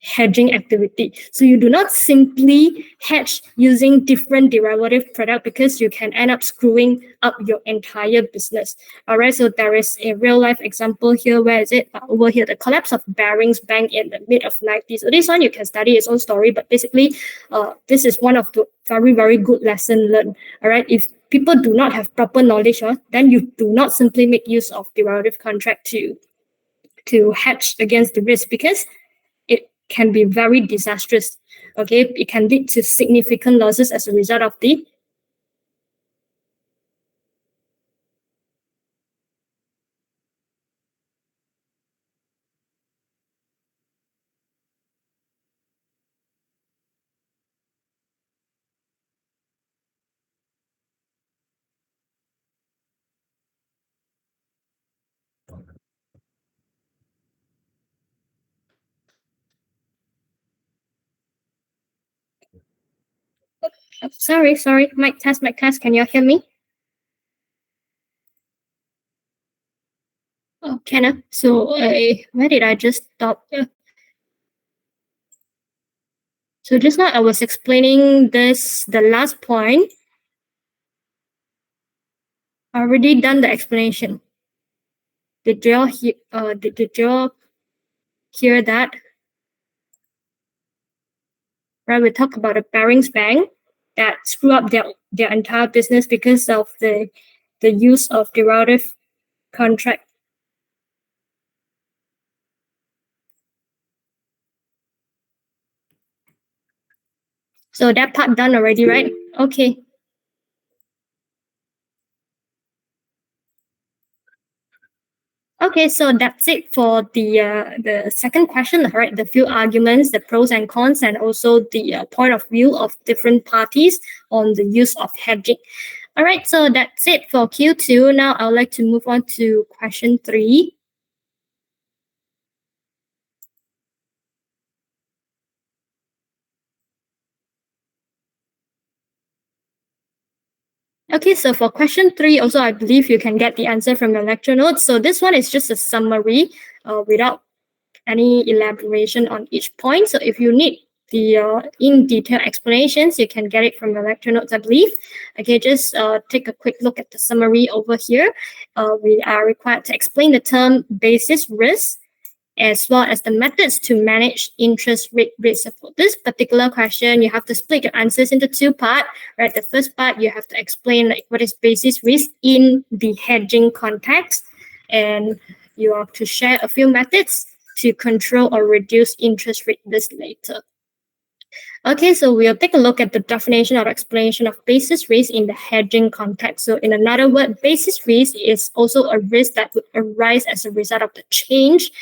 hedging activity. So you do not simply hedge using different derivative product because you can end up screwing up your entire business. All right, so there is a real life example here. Where is it? Over here, the collapse of Barings Bank in the mid of 90s. So this one you can study its own story, but basically this is one of the very, very good lesson learned. All right, if people do not have proper knowledge, then you do not simply make use of derivative contract to hedge against the risk, because it can be very disastrous. Okay, it can lead to significant losses as a result of the sorry, mic test, can you hear me? Oh, can I? So where did I just stop? So just now I was explaining the last point. I already done the explanation. Did you all hear that? Right, we talk about the Barings Bank that screw up their entire business because of the use of derivative contract. So that part done already, right? Okay. Okay, so that's it for the second question, right? The few arguments, the pros and cons, and also the point of view of different parties on the use of hedging. All right, so that's it for Q2. Now I would like to move on to question 3. Okay, so for question 3, also I believe you can get the answer from your lecture notes. So this one is just a summary without any elaboration on each point. So if you need the in detail explanations, you can get it from your lecture notes, I believe. Okay, just take a quick look at the summary over here. We are required to explain the term basis risk, as well as the methods to manage interest rate risk. So for this particular question, you have to split your answers into 2 parts, right? The first part, you have to explain what is basis risk in the hedging context, and you have to share a few methods to control or reduce interest rate risk later. Okay, so we'll take a look at the definition or explanation of basis risk in the hedging context. So in another word, basis risk is also a risk that would arise as a result of the change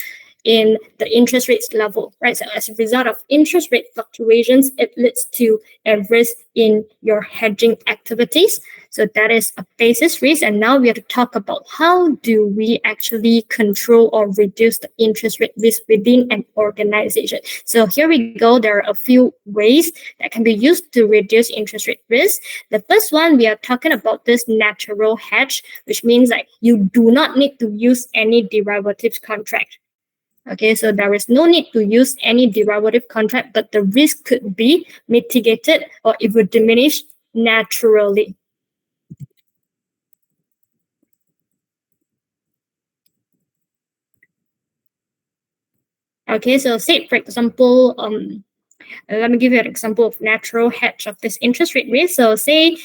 in the interest rates level, right? So as a result of interest rate fluctuations, it leads to a risk in your hedging activities. So that is a basis risk. And now we have to talk about how do we actually control or reduce the interest rate risk within an organization. So here we go. There are a few ways that can be used to reduce interest rate risk. The first one, we are talking about this natural hedge, which means like you do not need to use any derivatives contract. Okay, so there is no need to use any derivative contract, but the risk could be mitigated or it would diminish naturally. Okay, so say for example, let me give you an example of natural hedge of this interest rate risk. So say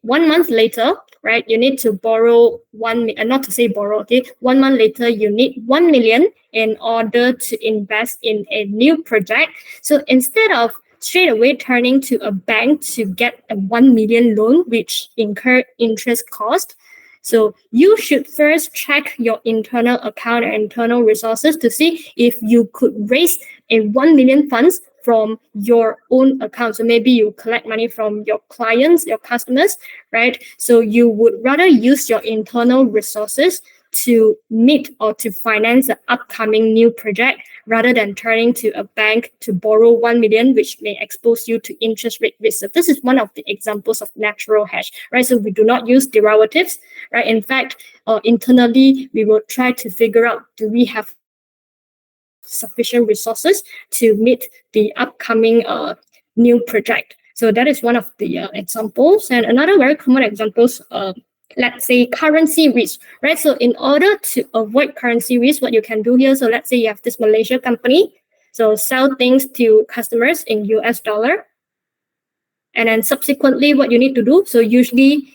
1 month later, right, you need to borrow 1 month later, you need 1 million in order to invest in a new project. So instead of straight away turning to a bank to get a 1 million loan, which incur interest cost, so you should first check your internal account and internal resources to see if you could raise a 1 million funds from your own account. So maybe you collect money from your clients, your customers, right? So you would rather use your internal resources to meet or to finance the upcoming new project rather than turning to a bank to borrow 1 million, which may expose you to interest rate risk. So this is one of the examples of natural hedge, right? So we do not use derivatives, right? In fact, internally, we will try to figure out, do we have sufficient resources to meet the upcoming new project. So that is one of the examples. And another very common examples, let's say currency risk, right? So in order to avoid currency risk, what you can do here, so let's say you have this Malaysia company, so sell things to customers in US dollar. And then subsequently, what you need to do, so usually,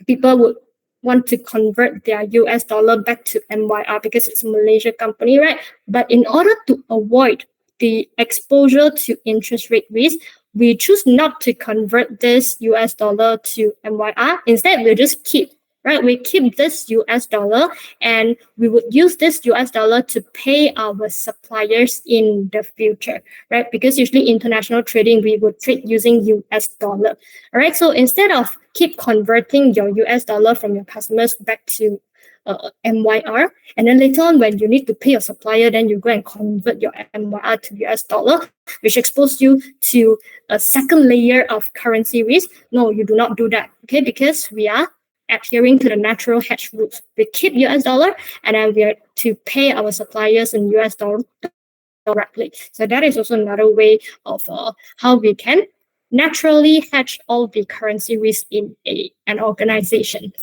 people would want to convert their US dollar back to MYR because it's a Malaysia company, right? But in order to avoid the exposure to interest rate risk, we choose not to convert this US dollar to MYR. Instead, we just keep, right? We keep this US dollar and we would use this US dollar to pay our suppliers in the future, right? Because usually international trading, we would trade using US dollar. All right. So instead of keep converting your US dollar from your customers back to MYR, and then later on when you need to pay your supplier, then you go and convert your MYR to US dollar, which exposes you to a second layer of currency risk. No, you do not do that, okay? Because we are adhering to the natural hedge rules. We keep US dollar, and then we are to pay our suppliers in US dollar directly. So that is also another way of how we can naturally hedge all the currency risk in an organization.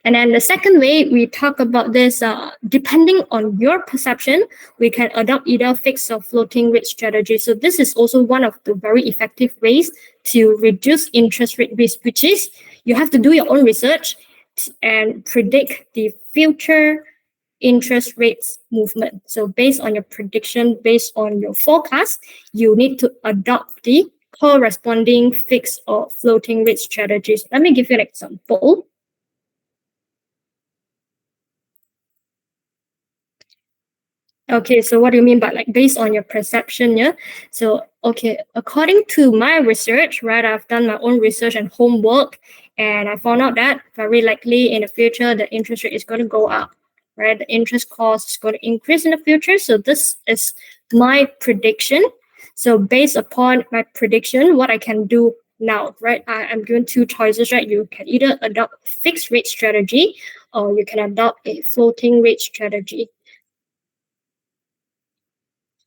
And then the second way we talk about this, depending on your perception, we can adopt either fixed or floating rate strategy. So this is also one of the very effective ways to reduce interest rate risk, which is you have to do your own research and predict the future interest rates movement. So based on your prediction, based on your forecast, you need to adopt the corresponding fixed or floating rate strategies. Let me give you an example. Okay, so what do you mean by like based on your perception? Yeah. So, okay, according to my research, right, I've done my own research and homework, and I found out that very likely in the future, the interest rate is going to go up, right? The interest cost is going to increase in the future. So, this is my prediction. So, based upon my prediction, what I can do now, right? I'm given two choices, right? You can either adopt a fixed rate strategy or you can adopt a floating rate strategy.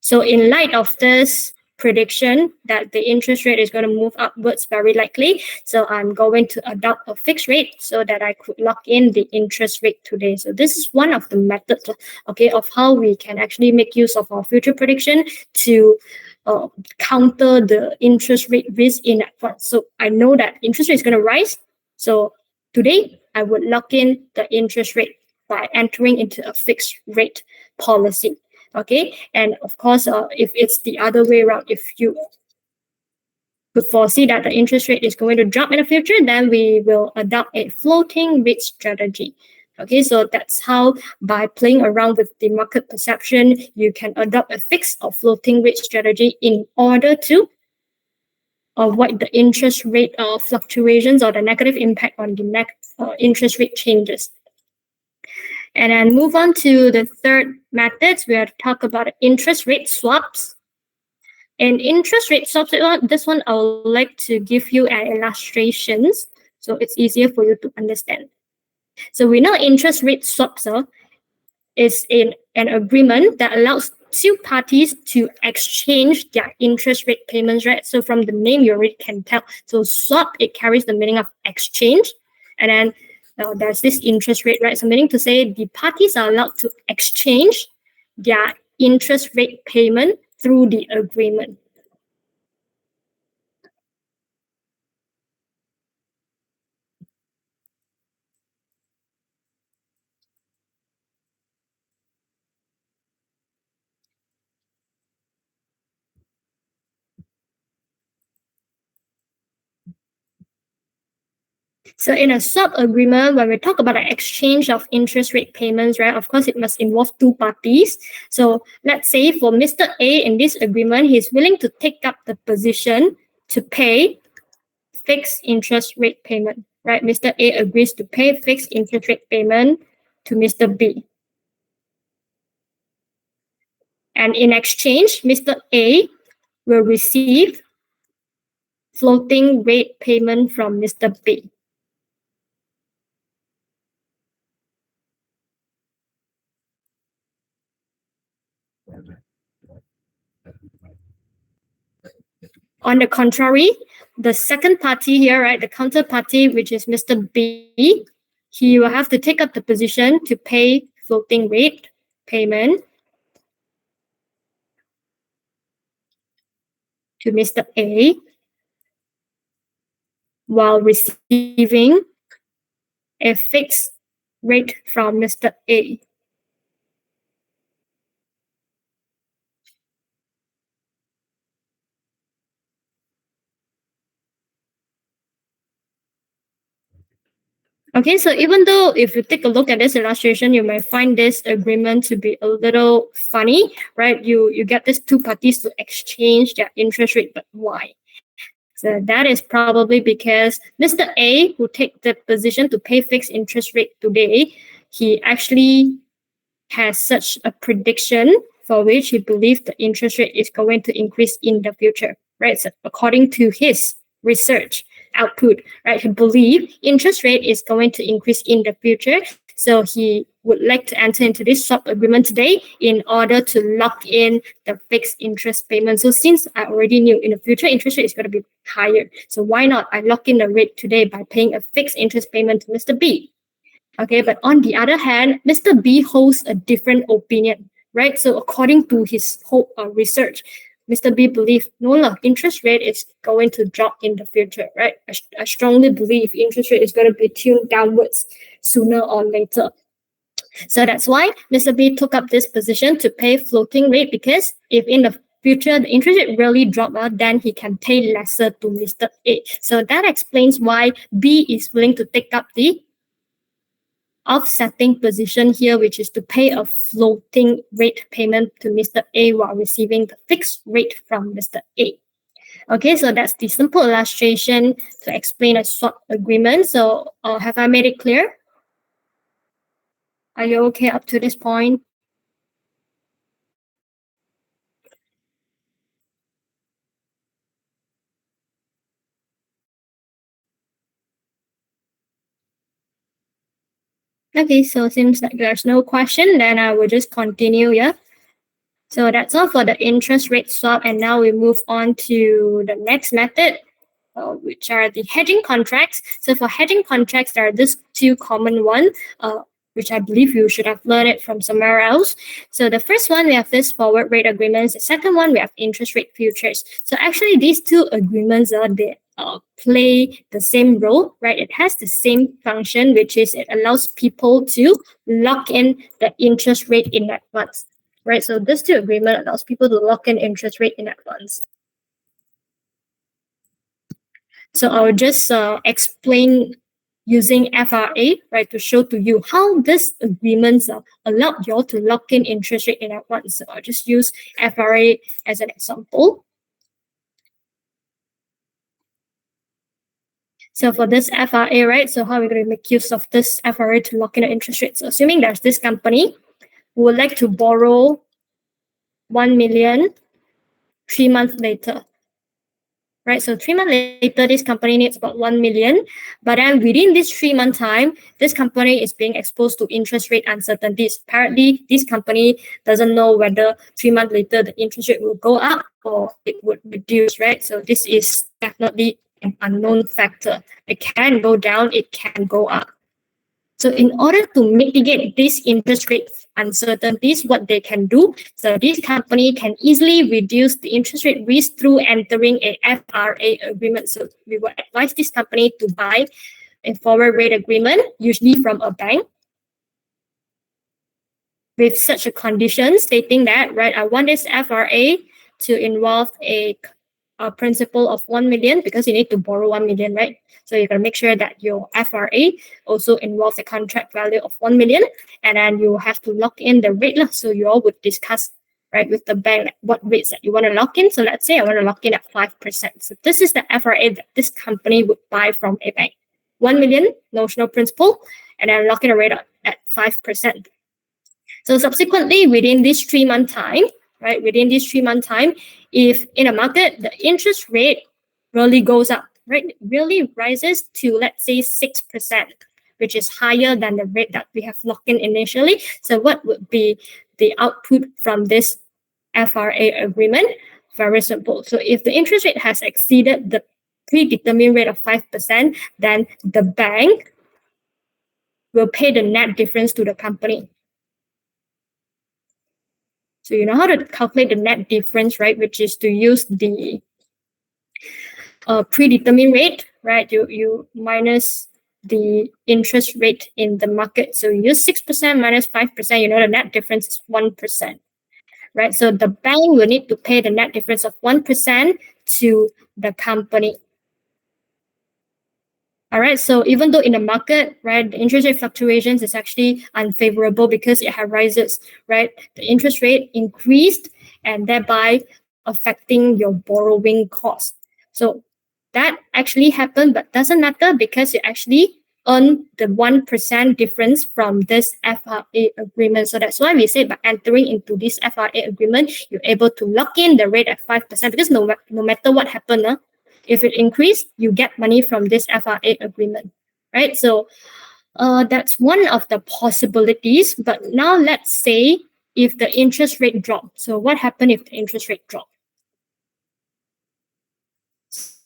So in light of this prediction that the interest rate is going to move upwards very likely, so I'm going to adopt a fixed rate so that I could lock in the interest rate today. So this is one of the methods, okay, of how we can actually make use of our future prediction to counter the interest rate risk in advance. So I know that interest rate is going to rise. So today I would lock in the interest rate by entering into a fixed rate policy. Okay, and of course, if it's the other way around, if you could foresee that the interest rate is going to drop in the future, then we will adopt a floating rate strategy. Okay, so that's how by playing around with the market perception, you can adopt a fixed or floating rate strategy in order to avoid the interest rate fluctuations or the negative impact on the interest rate changes. And then move on to the third methods, we have to talk about interest rate swaps. And interest rate swaps, this one I would like to give you an illustration so it's easier for you to understand. So we know interest rate swaps is in an agreement that allows two parties to exchange their interest rate payments, right? So from the name, you already can tell. So swap, it carries the meaning of exchange. And then there's this interest rate, right? So meaning to say the parties are allowed to exchange their interest rate payment through the agreement. So in a swap agreement, when we talk about the exchange of interest rate payments, right, of course, it must involve two parties. So let's say for Mr. A in this agreement, he's willing to take up the position to pay fixed interest rate payment, right? Mr. A agrees to pay fixed interest rate payment to Mr. B. And in exchange, Mr. A will receive floating rate payment from Mr. B. On the contrary, the second party here, right, the counterparty, which is Mr. B, he will have to take up the position to pay floating rate payment to Mr. A while receiving a fixed rate from Mr. A. Okay, so even though if you take a look at this illustration, you may find this agreement to be a little funny, right? You get these two parties to exchange their interest rate, but why? So that is probably because Mr. A, who take the position to pay fixed interest rate today, he actually has such a prediction for which he believes the interest rate is going to increase in the future, right? So according to his research output, right, he believes interest rate is going to increase in the future. So he would like to enter into this swap agreement today in order to lock in the fixed interest payment. So since I already knew in the future interest rate is going to be higher, so why not I lock in the rate today by paying a fixed interest payment to Mr. B? Okay, but on the other hand, Mr. B holds a different opinion, right? So according to his whole research, Mr. B believes no, interest rate is going to drop in the future, right? I strongly believe interest rate is going to be tuned downwards sooner or later. So that's why Mr. B took up this position to pay floating rate, because if in the future the interest rate really drop, then he can pay lesser to Mr. A. So that explains why B is willing to take up the offsetting position here, which is to pay a floating rate payment to Mr. A while receiving the fixed rate from Mr. A. Okay, so that's the simple illustration to explain a swap agreement. So have I made it clear? Are you okay up to this point? Okay, so seems like there's no question, then I will just continue, yeah? So that's all for the interest rate swap, and now we move on to the next method, which are the hedging contracts. So for hedging contracts, there are these two common ones, which I believe you should have learned it from somewhere else. So the first one, we have this forward rate agreements. The second one, we have interest rate futures. So actually, these two agreements they play the same role, right? It has the same function, which is it allows people to lock in the interest rate in advance, right? So this two agreement allows people to lock in interest rate in advance. So I'll just explain using FRA, right, to show to you how these agreements allow you all to lock in interest rate in advance. So I'll just use FRA as an example. So for this FRA, right, so how are we going to make use of this FRA to lock in the interest rate? So assuming there's this company who would like to borrow 1 million 3 months later, right? So 3 months later, this company needs about 1 million. But then within this 3 month time, this company is being exposed to interest rate uncertainties. Apparently, this company doesn't know whether 3 months later the interest rate will go up or it would reduce, right? So this is definitely an unknown factor. It can go down, it can go up. So in order to mitigate these interest rate uncertainties, what they can do, so this company can easily reduce the interest rate risk through entering a FRA agreement. So we would advise this company to buy a forward rate agreement, usually from a bank, with such a condition stating that, right, I want this FRA to involve a principal of 1 million, because you need to borrow 1 million, right? So you got to make sure that your FRA also involves a contract value of 1 million, and then you have to lock in the rate. So you all would discuss, right, with the bank what rates that you want to lock in. So let's say I want to lock in at 5%. So this is the FRA that this company would buy from a bank. 1 million notional principal, and then lock in a rate at 5%. So subsequently, within this 3 month time, right, within this 3 month time, if in a market the interest rate really goes up, right, really rises to, let's say, 6%, which is higher than the rate that we have locked in initially. So what would be the output from this FRA agreement? Very simple. So if the interest rate has exceeded the predetermined rate of 5%, then the bank will pay the net difference to the company. So you know how to calculate the net difference, right? Which is to use the predetermined rate, right? You minus the interest rate in the market. So you use 6% minus 5%, you know the net difference is 1%, right? So the bank will need to pay the net difference of 1% to the company. All right, so even though in the market, right, the interest rate fluctuations is actually unfavorable because it rises, right? The interest rate increased and thereby affecting your borrowing cost. So that actually happened, but doesn't matter because you actually earn the 1% difference from this FRA agreement. So that's why we say by entering into this FRA agreement, you're able to lock in the rate at 5% because no matter what happened, if it increased, you get money from this FRA agreement, right? So that's one of the possibilities. But now let's say if the interest rate dropped. So what happened if the interest rate dropped?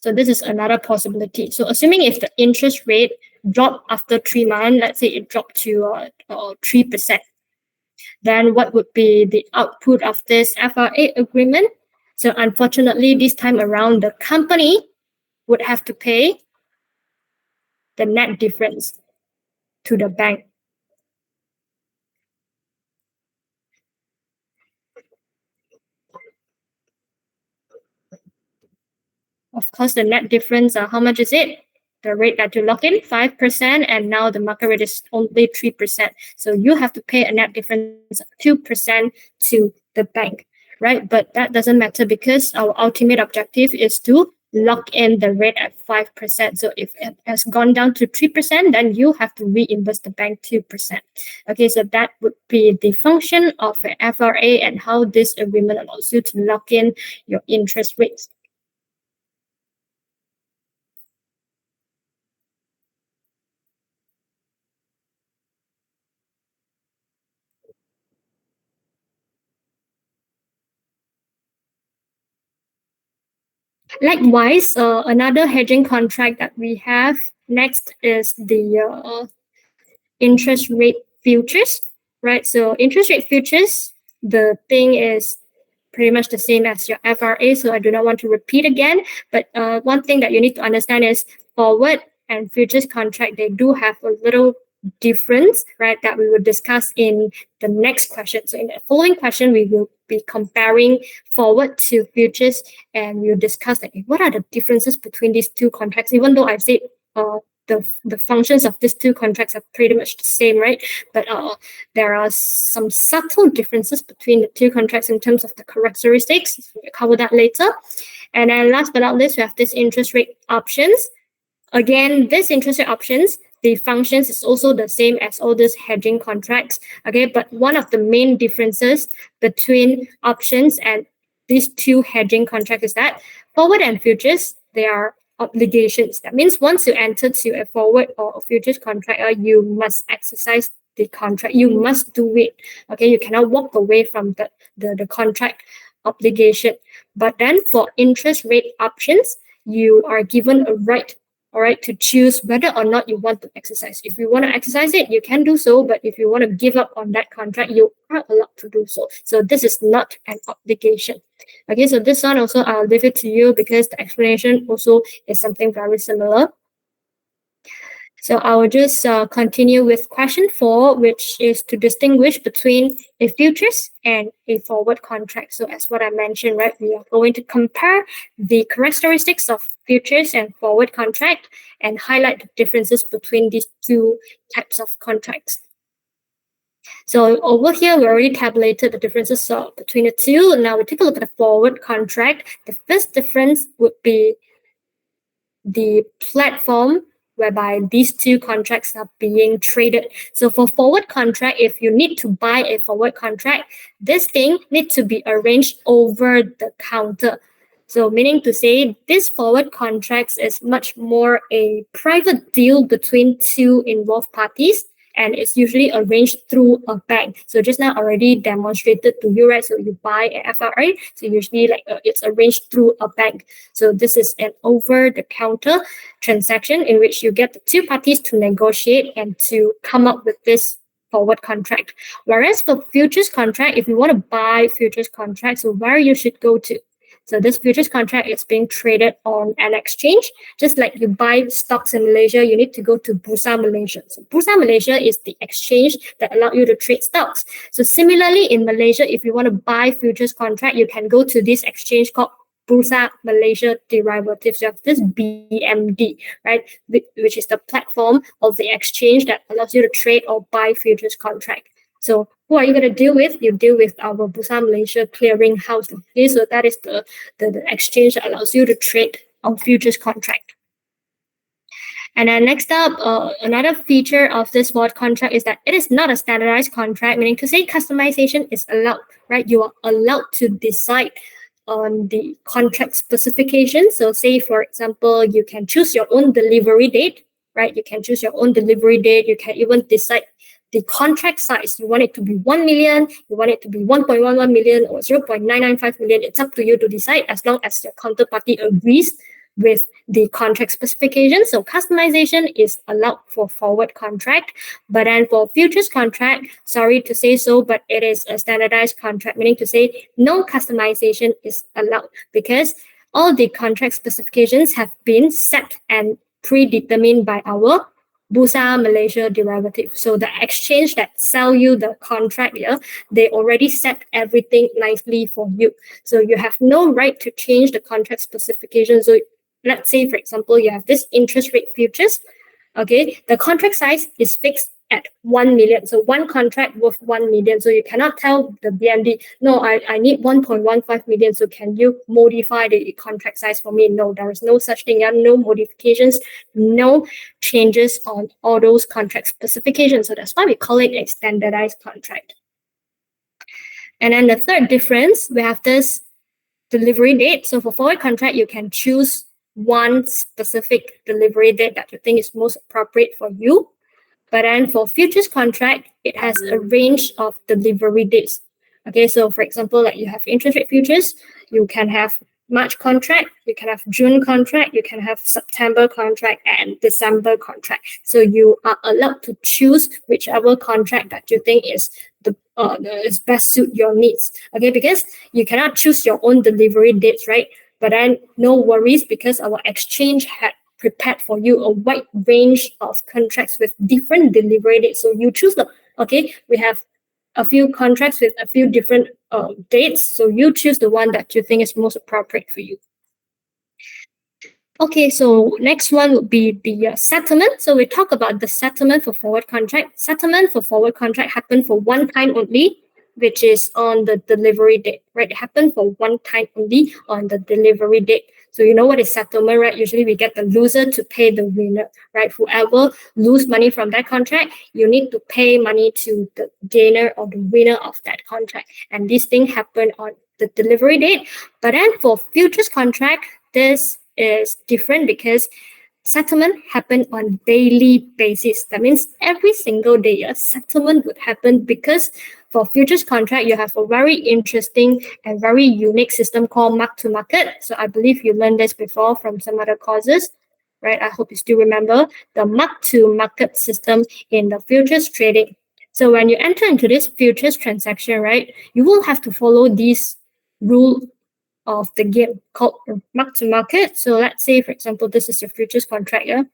So this is another possibility. So assuming if the interest rate dropped after 3 months, let's say it dropped to 3%, then what would be the output of this FRA agreement? So unfortunately, this time around, the company would have to pay the net difference to the bank. Of course, the net difference, how much is it? The rate that you lock in, 5%, and now the market rate is only 3%. So you have to pay a net difference of 2% to the bank, right? But that doesn't matter because our ultimate objective is to lock in the rate at 5%. So if it has gone down to 3%, then you have to reimburse the bank 2%. Okay, so that would be the function of an FRA and how this agreement allows you to lock in your interest rates. Likewise, another hedging contract that we have next is the interest rate futures, right? So interest rate futures, the thing is pretty much the same as your FRA, so I do not want to repeat again. But one thing that you need to understand is forward and futures contract, they do have a little difference, right, that we will discuss in the next question. So in the following question, we will be comparing forward to futures and we'll discuss like, what are the differences between these two contracts, even though I said the functions of these two contracts are pretty much the same, right? But there are some subtle differences between the two contracts in terms of the characteristics. We'll cover that later. And then last but not least, we have this interest rate options. Again, this interest rate options, the functions is also the same as all these hedging contracts. Okay, but one of the main differences between options and these two hedging contracts is that forward and futures, they are obligations. That means once you enter to a forward or a futures contract, you must exercise the contract. You must do it. Okay, you cannot walk away from the contract obligation. But then for interest rate options, you are given a right, all right, to choose whether or not you want to exercise. If you want to exercise it, you can do so. But if you want to give up on that contract, you are allowed to do so. So this is not an obligation. Okay, so this one also I'll leave it to you because the explanation also is something very similar. So I will just continue with question 4, which is to distinguish between a futures and a forward contract. So as what I mentioned, right, we are going to compare the characteristics of futures and forward contract and highlight the differences between these two types of contracts. So over here, we already tabulated the differences between the two. Now we take a look at the forward contract. The first difference would be the platform whereby these two contracts are being traded. So for forward contract, if you need to buy a forward contract, this thing needs to be arranged over the counter. So meaning to say, this forward contracts is much more a private deal between two involved parties. and it's usually arranged through a bank. So just now already demonstrated to you, right? So you buy an FRA, so usually it's arranged through a bank. So this is an over-the-counter transaction in which you get the two parties to negotiate and to come up with this forward contract. Whereas for futures contract, if you want to buy futures contracts, so where you should go to. So this futures contract is being traded on an exchange. Just like you buy stocks in Malaysia, you need to go to Bursa Malaysia. So Bursa Malaysia is the exchange that allows you to trade stocks. So similarly in Malaysia, if you want to buy futures contract, you can go to this exchange called Bursa Malaysia Derivatives. You have this BMD, right, which is the platform of the exchange that allows you to trade or buy futures contract. So who are you going to deal with? You deal with our Bursa Malaysia clearing house. Okay, so that is the exchange that allows you to trade on futures contract. And then next up, another feature of this forward contract is that it is not a standardized contract, meaning to say customization is allowed, right? You are allowed to decide on the contract specifications. So say, for example, you can choose your own delivery date, right? You can choose your own delivery date. You can even decide the contract size. You want it to be 1 million, you want it to be 1.11 million or 0.995 million. It's up to you to decide as long as your counterparty agrees with the contract specifications. So customization is allowed for forward contract, but then for futures contract, sorry to say so, but it is a standardized contract, meaning to say no customization is allowed because all the contract specifications have been set and predetermined by our Bursa Malaysia Derivative. So the exchange that sell you the contract here, they already set everything nicely for you. So you have no right to change the contract specifications. So let's say, for example, you have this interest rate futures. Okay, the contract size is fixed at 1 million. So one contract worth 1 million. So you cannot tell the BMD, no, I need 1.15 million. So can you modify the contract size for me? No, there is no such thing. There are no modifications, no changes on all those contract specifications. So that's why we call it a standardized contract. And then the third difference, we have this delivery date. So for forward contract, you can choose one specific delivery date that you think is most appropriate for you. But then for futures contract, it has a range of delivery dates. Okay, so for example, like you have interest rate futures, you can have March contract, you can have June contract, you can have September contract and December contract. So you are allowed to choose whichever contract that you think is is best suit your needs. Okay, because you cannot choose your own delivery dates, right? But then no worries because our exchange had prepared for you a wide range of contracts with different delivery dates. So you choose them. Okay, we have a few contracts with a few different dates. So you choose the one that you think is most appropriate for you. Okay, so next one would be the settlement. So we talk about the settlement for forward contract. Settlement for forward contract happen for one time only, which is on the delivery date, right? It happened for one time only on the delivery date. So you know what is settlement, right? Usually we get the loser to pay the winner, right? Whoever lose money from that contract, you need to pay money to the gainer or the winner of that contract. And this thing happened on the delivery date. But then for futures contract, this is different because settlement happen on daily basis. That means every single day a settlement would happen because for futures contract, you have a very interesting and very unique system called mark-to-market. So I believe you learned this before from some other courses, right? I hope you still remember the mark-to-market system in the futures trading. So when you enter into this futures transaction, right, you will have to follow these rule of the game called mark-to-market. So let's say, for example, this is your futures contract. Yeah?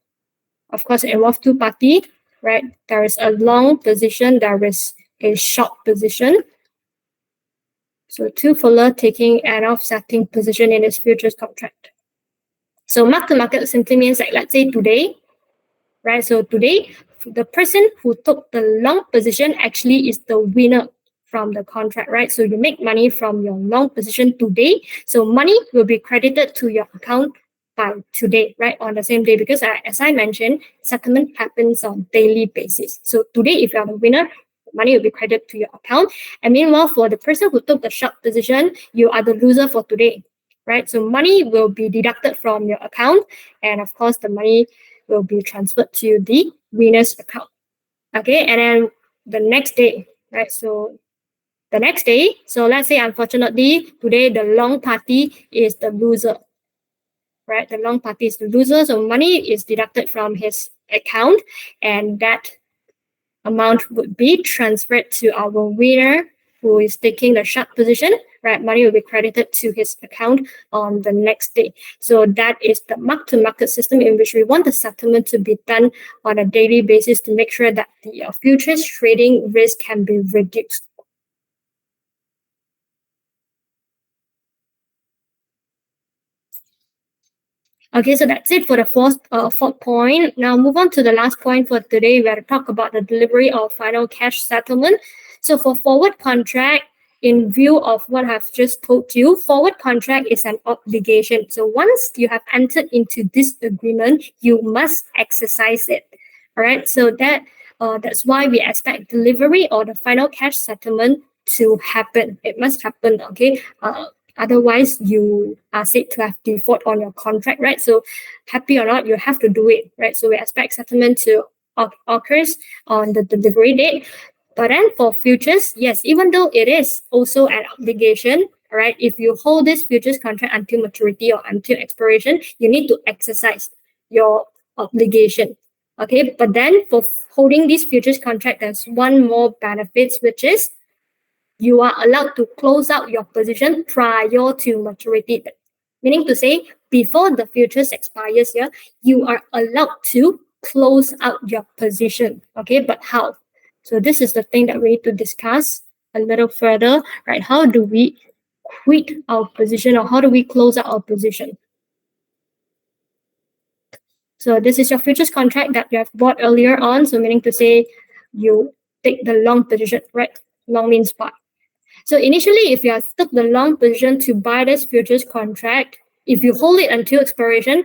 Of course, it involves two parties, right? There is a long position, there is a short position. So two fuller taking an offsetting position in this futures contract. So mark-to-market simply means like, let's say today, right? So today, the person who took the long position actually is the winner from the contract, right? So you make money from your long position today. So money will be credited to your account by today, right? On the same day, because as I mentioned, settlement happens on daily basis. So today, if you are the winner, money will be credited to your account. And meanwhile, for the person who took the short position, you are the loser for today, right? So money will be deducted from your account. And of course, the money will be transferred to the winner's account. Okay, and then the next day, right? So the next day, so let's say unfortunately today the long party is the loser, right? The long party is the loser, so money is deducted from his account, and that amount would be transferred to our winner who is taking the short position, right? Money will be credited to his account on the next day. So that is the mark-to-market system in which we want the settlement to be done on a daily basis to make sure that the futures trading risk can be reduced. Okay, so that's it for the fourth point. Now move on to the last point for today. We are to talk about the delivery of final cash settlement. So for forward contract, in view of what I've just told you, forward contract is an obligation. So once you have entered into this agreement, you must exercise it. All right. So that's why we expect delivery or the final cash settlement to happen. It must happen. Okay. Otherwise, you are said to have default on your contract, right? So, happy or not, you have to do it, right? So, we expect settlement to occurs on the delivery date. But then for futures, yes, even though it is also an obligation, all right, if you hold this futures contract until maturity or until expiration, you need to exercise your obligation. Okay, but then for holding this futures contract, there's one more benefits, which is you are allowed to close out your position prior to maturity. Meaning to say, before the futures expires here, you are allowed to close out your position. Okay, but how? So this is the thing that we need to discuss a little further, right? How do we quit our position or how do we close out our position? So this is your futures contract that you have bought earlier on. So meaning to say you take the long position, right? Long means buy. So initially, if you have took the long position to buy this futures contract, if you hold it until expiration,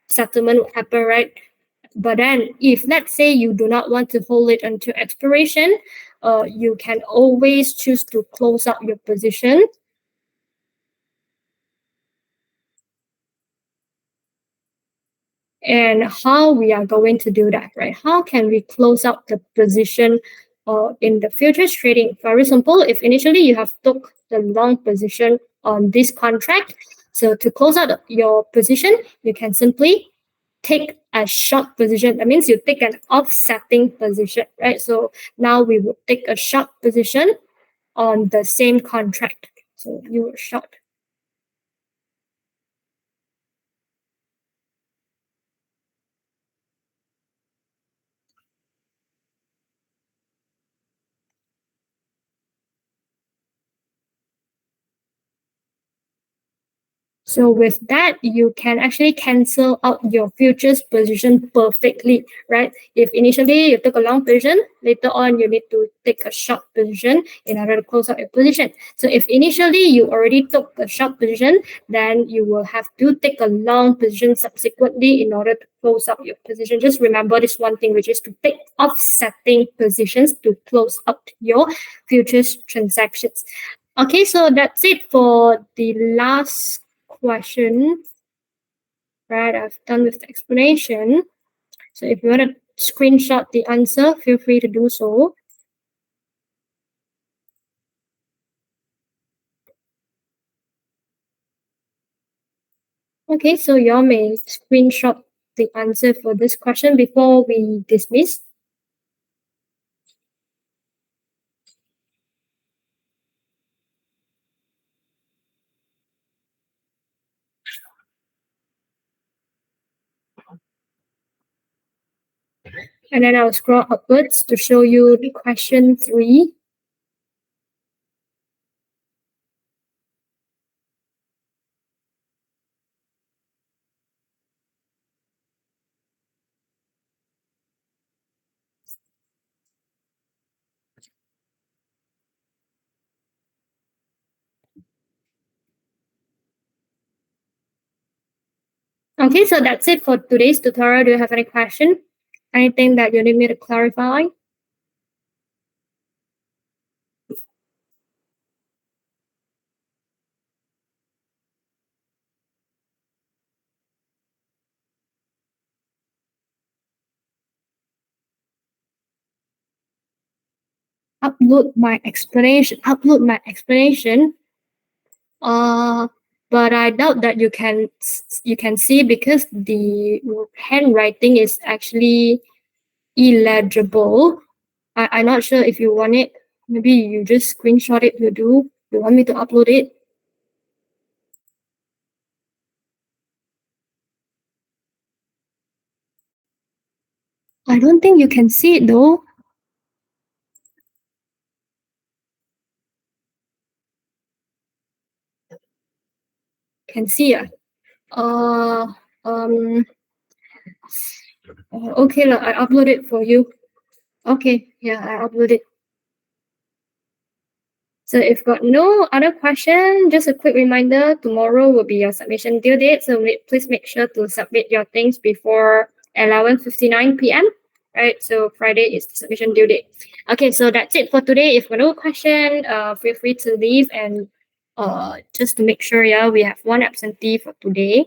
settlement will happen, right? But then, if let's say you do not want to hold it until expiration, you can always choose to close out your position. And how we are going to do that, right? How can we close out the position in the futures trading? Very simple. If initially you have took the long position on this contract, so to close out your position, you can simply take a short position. That means you take an offsetting position, right? So now we will take a short position on the same contract. So you will short. So with that, you can actually cancel out your futures position perfectly, right? If initially you took a long position, later on you need to take a short position in order to close out your position. So if initially you already took a short position, then you will have to take a long position subsequently in order to close out your position. Just remember this one thing, which is to take offsetting positions to close out your futures transactions. Okay, so that's it for the last question, right? I've done with the explanation. So if you want to screenshot the answer, feel free to do so. Okay, so you all may screenshot the answer for this question before we dismiss. And then I'll scroll upwards to show you the question 3. Okay, so that's it for today's tutorial. Do you have any question? Anything that you need me to clarify? upload my explanation. But I doubt that you can see because the handwriting is actually illegible. I'm not sure if you want it. Maybe you just screenshot it. You want me to upload it? I don't think you can see it though. Can see it. Uh, um, okay, I upload it for you. Okay, yeah, I upload it. So if got no other question, just a quick reminder, tomorrow will be your submission due date. So please make sure to submit your things before 11:59 p.m. Right, so Friday is the submission due date. Okay, so that's it for today. If got no question, feel free to leave and just to make sure, yeah, we have one absentee for today.